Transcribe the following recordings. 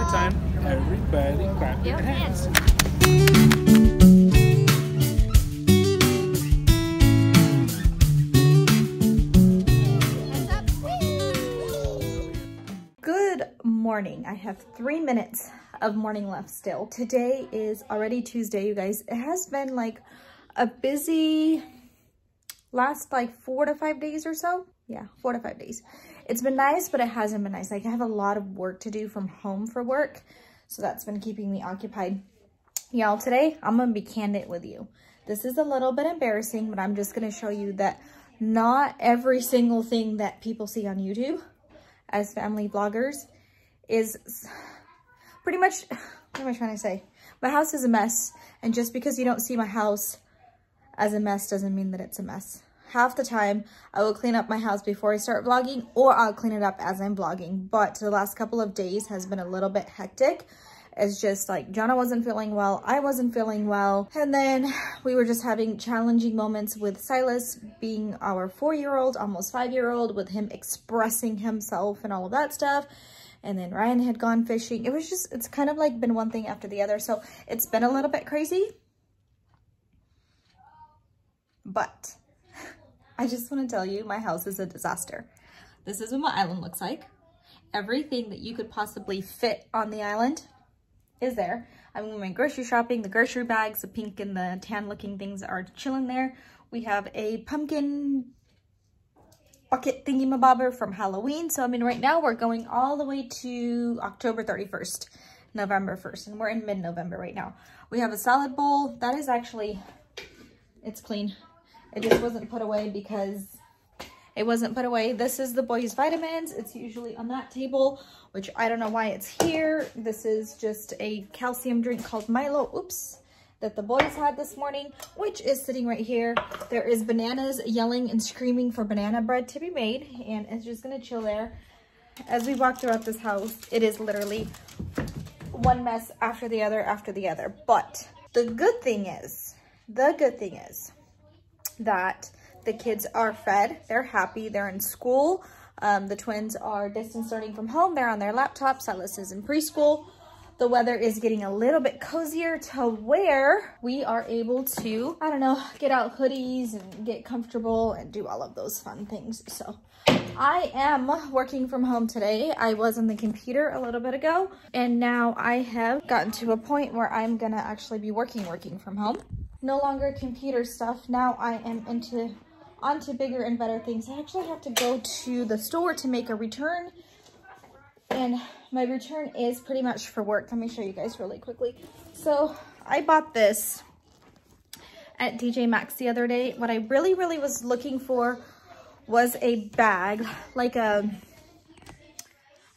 time, everybody clap your hands. Good morning. I have 3 minutes of morning left still. Today is already Tuesday, you guys. It has been like a busy last like 4 to 5 days or so. Yeah, 4 to 5 days. It's been nice, but it hasn't been nice. Like I have a lot of work to do from home for work. So that's been keeping me occupied. Y'all, today I'm gonna be candid with you. This is a little bit embarrassing, but I'm just gonna show you that not every single thing that people see on YouTube as family vloggers is pretty much, what am I trying to say? My house is a mess, and just because you don't see my house as a mess doesn't mean that it's a mess. Half the time, I will clean up my house before I start vlogging, or I'll clean it up as I'm vlogging. But the last couple of days has been a little bit hectic. It's just like Jonah wasn't feeling well, I wasn't feeling well, and then we were just having challenging moments with Silas being our 4-year-old, almost 5-year-old, with him expressing himself and all of that stuff. And then Ryan had gone fishing. It was just, it's kind of like been one thing after the other. So it's been a little bit crazy. But I just want to tell you, my house is a disaster. This is what my island looks like. Everything that you could possibly fit on the island is there. I mean, my grocery shopping, the grocery bags, the pink and the tan looking things are chilling there. We have a pumpkin bucket thingy-mabobber from Halloween. So I mean, right now we're going all the way to October 31st, November 1st, and we're in mid-November right now. We have a salad bowl. That is actually, it's clean. It just wasn't put away because it wasn't put away. This is the boys' vitamins. It's usually on that table, which I don't know why it's here. This is just a calcium drink called Milo, oops, that the boys had this morning, which is sitting right here. There is bananas yelling and screaming for banana bread to be made, and it's just gonna chill there. As we walk throughout this house, it is literally one mess after the other. But the good thing is that the kids are fed, they're happy, they're in school. The twins are distance learning from home. They're on their laptop. Silas is in preschool. The weather is getting a little bit cozier to where we are able to, I don't know, get out hoodies and get comfortable and do all of those fun things. So I am working from home today. I was on the computer a little bit ago, and now I have gotten to a point where I'm gonna actually be working from home. No longer computer stuff. Now I am onto bigger and better things. I actually have to go to the store to make a return, and my return is pretty much for work. Let me show you guys really quickly. So I bought this at TJ Maxx the other day. What I really was looking for was a bag, like I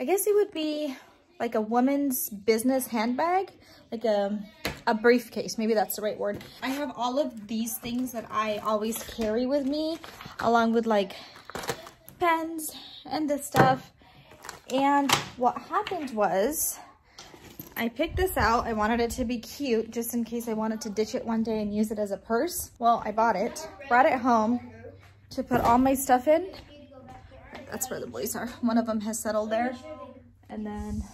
guess it would be like a woman's business handbag, like a briefcase, maybe that's the right word. I have all of these things that I always carry with me, along with like pens and this stuff. And what happened was I picked this out. I wanted it to be cute just in case I wanted to ditch it one day and use it as a purse. Well, I bought it, brought it home to put all my stuff in. That's where the boys are. One of them has settled there. And then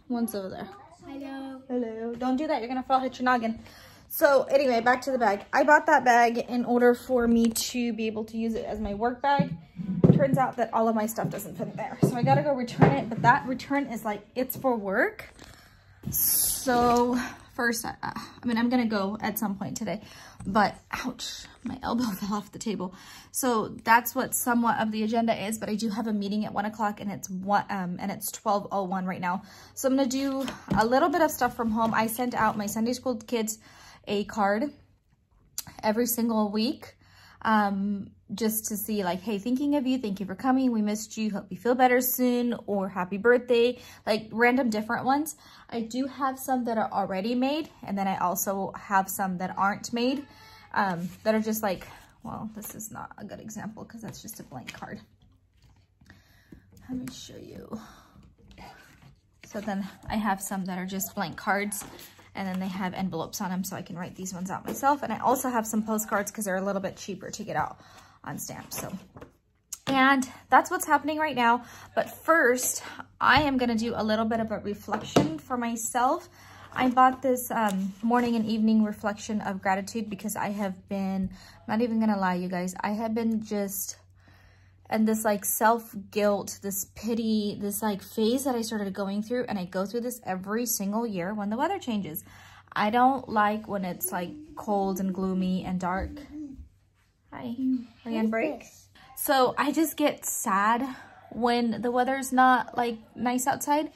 one's over there. Hello. Hello. Don't do that. You're going to fall, hit your noggin. So anyway, back to the bag. I bought that bag in order for me to be able to use it as my work bag. Turns out that all of my stuff doesn't fit in there. So I got to go return it. But that return is like, it's for work. So first, I mean, I'm going to go at some point today. But ouch, my elbow fell off the table. So that's what somewhat of the agenda is. But I do have a meeting at 1 o'clock, and it's 12:01 right now. So I'm going to do a little bit of stuff from home. I sent out my Sunday school kids a card every single week, just to see like, hey, thinking of you, thank you for coming, we missed you, hope you feel better soon, or happy birthday, like random different ones. I do have some that are already made, and then I also have some that aren't made, that are just like, well, this is not a good example because that's just a blank card. Let me show you. So then I have some that are just blank cards, and then they have envelopes on them, so I can write these ones out myself. And I also have some postcards because they're a little bit cheaper to get out on stamps. So And that's what's happening right now. But first, I am gonna do a little bit of a reflection for myself. I bought this morning and evening reflection of gratitude because I have been, not even gonna lie, you guys, I have been just, and this like self-guilt, this pity, this like phase that I started going through, and I go through this every single year when the weather changes. I don't like when it's like cold and gloomy and dark. Hi, are you on break? So I just get sad when the weather's not like nice outside,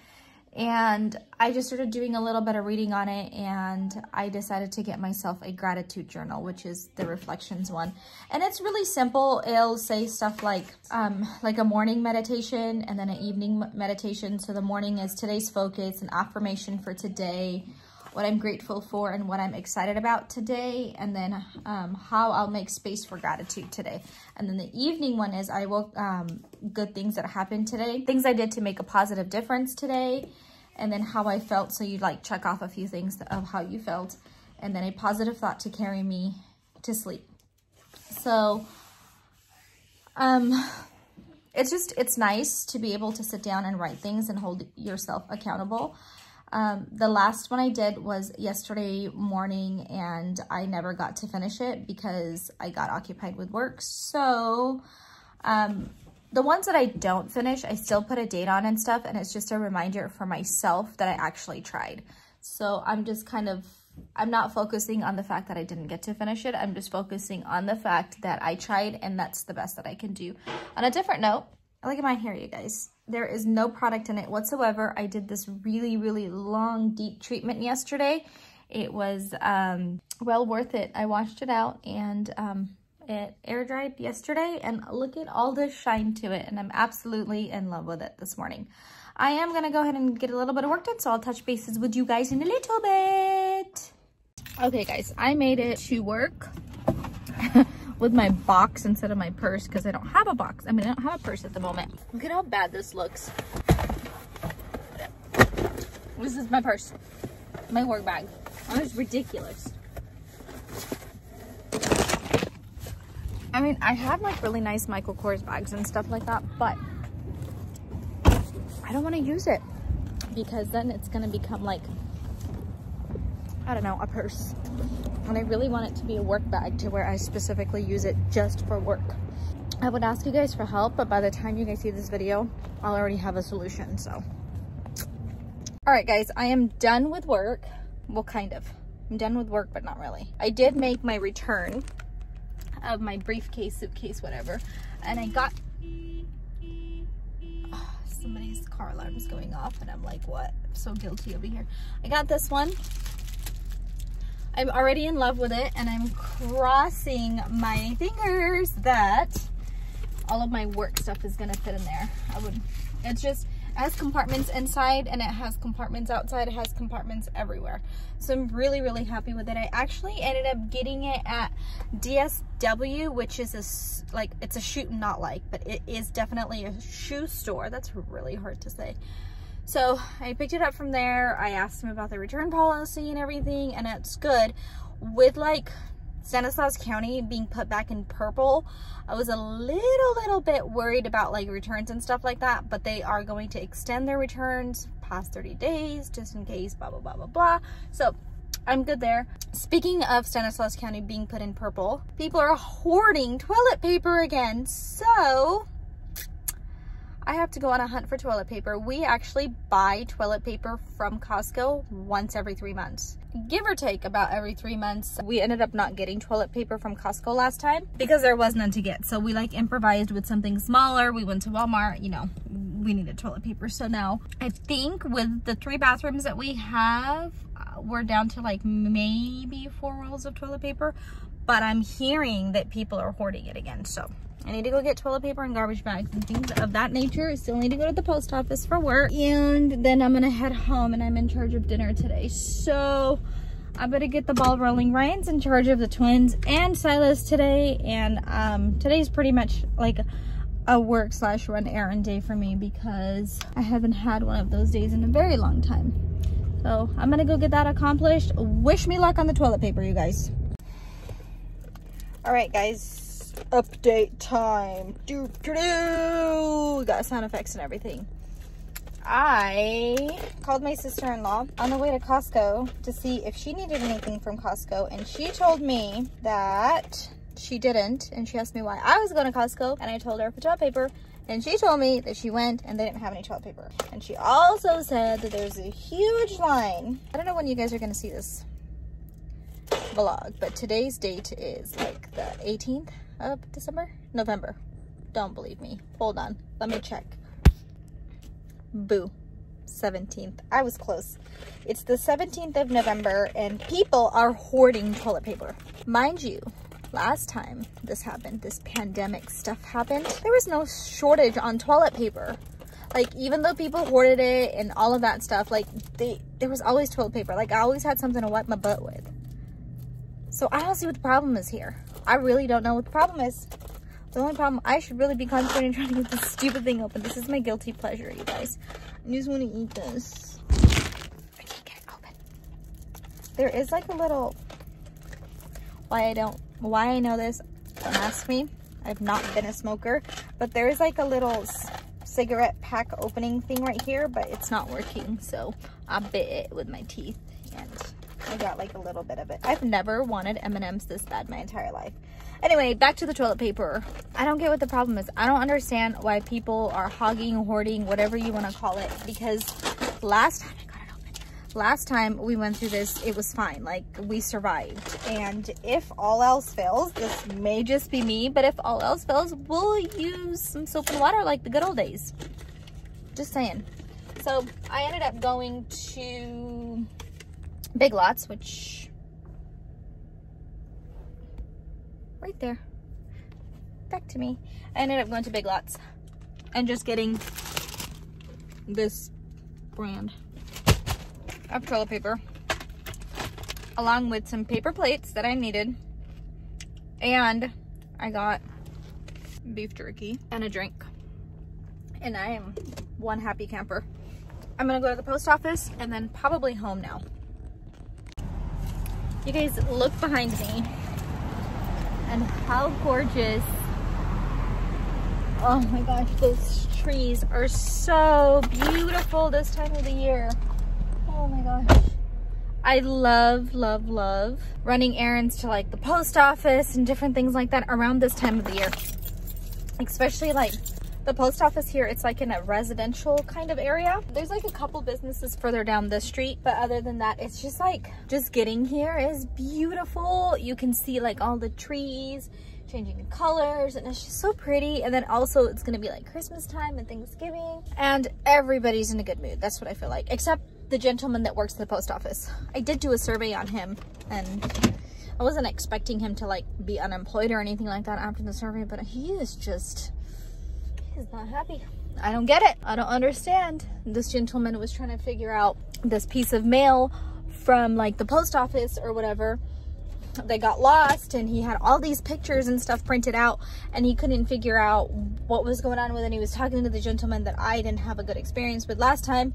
and I just started doing a little bit of reading on it, and I decided to get myself a gratitude journal, which is the reflections one. And it's really simple. It'll say stuff like a morning meditation and then an evening meditation. So the morning is today's focus, an affirmation for today, what I'm grateful for and what I'm excited about today, and then how I'll make space for gratitude today. And then the evening one is good things that happened today, things I did to make a positive difference today, and then how I felt. So you like check off a few things of how you felt, and then a positive thought to carry me to sleep. So it's nice to be able to sit down and write things and hold yourself accountable. The last one I did was yesterday morning, and I never got to finish it because I got occupied with work. So the ones that I don't finish, I still put a date on and stuff, and it's just a reminder for myself that I actually tried. So I'm just I'm not focusing on the fact that I didn't get to finish it. I'm just focusing on the fact that I tried, and that's the best that I can do. On a different note, look at my hair, you guys. There is no product in it whatsoever. I did this really, really long, deep treatment yesterday. It was well worth it. I washed it out, and it air dried yesterday, and look at all the shine to it, and I'm absolutely in love with it this morning. I am gonna go ahead and get a little bit of work done, so I'll touch bases with you guys in a little bit. Okay guys, I made it to work with my box instead of my purse because I don't have a box. I mean, I don't have a purse at the moment. Look at how bad this looks. This is my purse, my work bag. Oh, it's ridiculous. I mean, I have like really nice Michael Kors bags and stuff like that, but I don't want to use it because then it's going to become like, I don't know, a purse. And I really want it to be a work bag to where I specifically use it just for work. I would ask you guys for help, but by the time you guys see this video, I'll already have a solution, so. All right, guys, I am done with work. Well, kind of. I'm done with work, but not really. I did make my return of my briefcase, suitcase, whatever. And I got, somebody's car alarm is going off, and I'm like, what? I'm so guilty over here. I got this one. I'm already in love with it, and I'm crossing my fingers that all of my work stuff is gonna fit in there. It has compartments inside, and it has compartments outside. It has compartments everywhere. So I'm really, really happy with it. I actually ended up getting it at DSW, which is it's a shoe, not like, but it is definitely a shoe store. That's really hard to say. So I picked it up from there. I asked him about the return policy and everything, and it's good. With like Stanislaus County being put back in purple, I was a little bit worried about like returns and stuff like that, but they are going to extend their returns past 30 days just in case, blah, blah, blah, blah, blah. So I'm good there. Speaking of Stanislaus County being put in purple, people are hoarding toilet paper again. So I have to go on a hunt for toilet paper. We actually buy toilet paper from Costco once every 3 months. Give or take about every 3 months. We ended up not getting toilet paper from Costco last time because there was none to get. So we like improvised with something smaller. We went to Walmart, you know, we needed toilet paper. So now I think with the 3 bathrooms that we have, we're down to like maybe 4 rolls of toilet paper, but I'm hearing that people are hoarding it again. So I need to go get toilet paper and garbage bags and things of that nature. I still need to go to the post office for work. And then I'm gonna head home, and I'm in charge of dinner today. So I better get the ball rolling. Ryan's in charge of the twins and Silas today. And today's pretty much like a work / run errand day for me because I haven't had one of those days in a very long time. So I'm gonna go get that accomplished. Wish me luck on the toilet paper, you guys. All right, guys. Update time. We got sound effects and everything. I called my sister-in-law on the way to Costco to see if she needed anything from Costco, and she told me that she didn't, and she asked me why I was going to Costco, and I told her for toilet paper, and she told me that she went and they didn't have any toilet paper. And she also said that there's a huge line. I don't know when you guys are going to see this vlog, but today's date is like the 18th of November. Don't believe me. Hold on, let me check. Boo, 17th. I was close. It's the 17th of November and people are hoarding toilet paper. Mind you, last time this happened, this pandemic stuff happened, there was no shortage on toilet paper. Like, even though people hoarded it and all of that stuff, like there was always toilet paper. Like, I always had something to wipe my butt with. So I don't see what the problem is here. I really don't know what the problem is. The only problem, I should really be concentrating trying to get this stupid thing open. This is my guilty pleasure, you guys. I just want to eat this. I can't get it open. There is like a little, why I know this, don't ask me. I've not been a smoker, but there is like a little cigarette pack opening thing right here, but it's not working. So I bit it with my teeth and I got like a little bit of it. I've never wanted M&Ms this bad my entire life. Anyway, back to the toilet paper. I don't get what the problem is. I don't understand why people are hogging, hoarding, whatever you want to call it. Because last time we went through this, it was fine. Like, we survived. And if all else fails, this may just be me, but if all else fails, we'll use some soap and water like the good old days. Just saying. So I ended up going to Big Lots, which right there, back to me. I ended up going to Big Lots and just getting this brand of toilet paper along with some paper plates that I needed, and I got beef jerky and a drink, and I am one happy camper. I'm gonna go to the post office and then probably home now. You guys, look behind me and how gorgeous. Oh my gosh, those trees are so beautiful this time of the year. Oh my gosh. I love running errands to like the post office and different things like that around this time of the year. Especially like the post office here, it's like in a residential kind of area. There's like a couple businesses further down the street, but other than that, it's just like, just getting here is beautiful. You can see like all the trees changing colors and it's just so pretty. And then also it's gonna be like Christmas time and Thanksgiving and everybody's in a good mood. That's what I feel like, except the gentleman that works at the post office. I did do a survey on him and I wasn't expecting him to like be unemployed or anything like that after the survey, but he is just, he's not happy. I don't get it. I don't understand. This gentleman was trying to figure out this piece of mail from like the post office or whatever. They got lost and he had all these pictures and stuff printed out and he couldn't figure out what was going on with it. And he was talking to the gentleman that I didn't have a good experience with last time.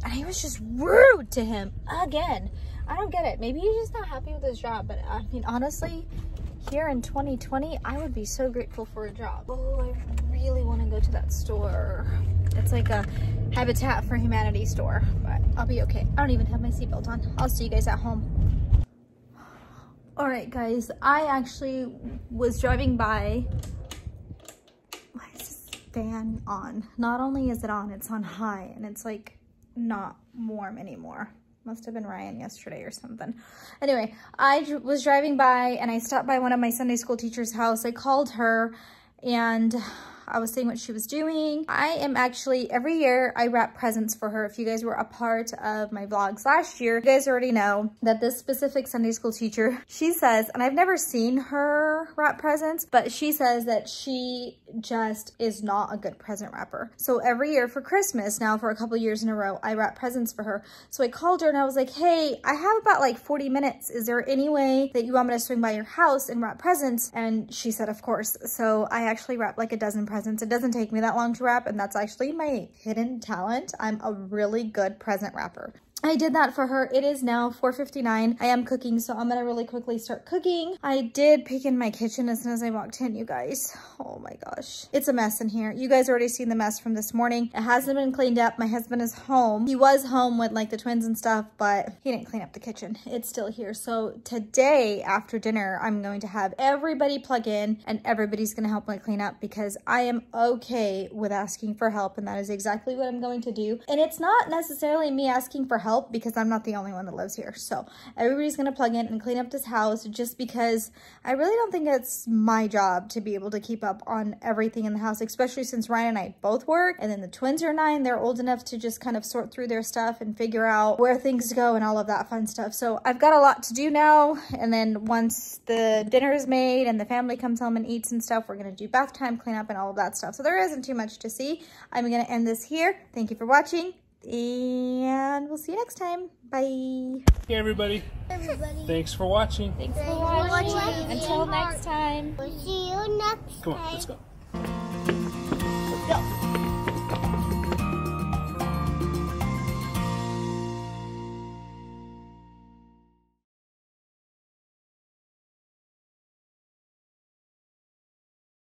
And he was just rude to him again. I don't get it. Maybe he's just not happy with his job. But I mean, honestly, here in 2020, I would be so grateful for a job. Oh, I really want to go to that store. It's like a Habitat for Humanity store, but I'll be okay. I don't even have my seatbelt on. I'll see you guys at home. All right, guys, I actually was driving by. Why is this fan on? Not only is it on, it's on high, and it's like not warm anymore. Must have been Ryan yesterday or something. Anyway, I was driving by and I stopped by one of my Sunday school teachers' house. I called her and I was seeing what she was doing. I am actually, every year I wrap presents for her. If you guys were a part of my vlogs last year, you guys already know that this specific Sunday school teacher, she says, and I've never seen her wrap presents, but she says that she just is not a good present wrapper. So every year for Christmas, now for a couple years in a row, I wrap presents for her. So I called her and I was like, hey, I have about like 40 minutes. Is there any way that you want me to swing by your house and wrap presents? And she said, of course. So I actually wrapped like a dozen presents. It doesn't take me that long to wrap, and that's actually my hidden talent. I'm a really good present wrapper. I did that for her. It is now 4:59. I am cooking, so I'm gonna really quickly start cooking. I did peek in my kitchen as soon as I walked in, you guys. Oh my gosh. It's a mess in here. You guys already seen the mess from this morning. It hasn't been cleaned up. My husband is home. He was home with like the twins and stuff, but he didn't clean up the kitchen. It's still here. So today after dinner, I'm going to have everybody plug in and everybody's gonna help me clean up because I am okay with asking for help, and that is exactly what I'm going to do. And it's not necessarily me asking for help because I'm not the only one that lives here. So everybody's gonna plug in and clean up this house just because I really don't think it's my job to be able to keep up on everything in the house, especially since Ryan and I both work, and then the twins are 9. They're old enough to just kind of sort through their stuff and figure out where things go and all of that fun stuff. So I've got a lot to do now, and then once the dinner is made and the family comes home and eats and stuff, we're gonna do bath time, clean up, and all of that stuff. So there isn't too much to see. I'm gonna end this here. Thank you for watching, and we'll see you next time. Bye. Hey everybody. Thanks for watching. Thanks for watching. Until next time. We'll see you next time. Come on, let's go.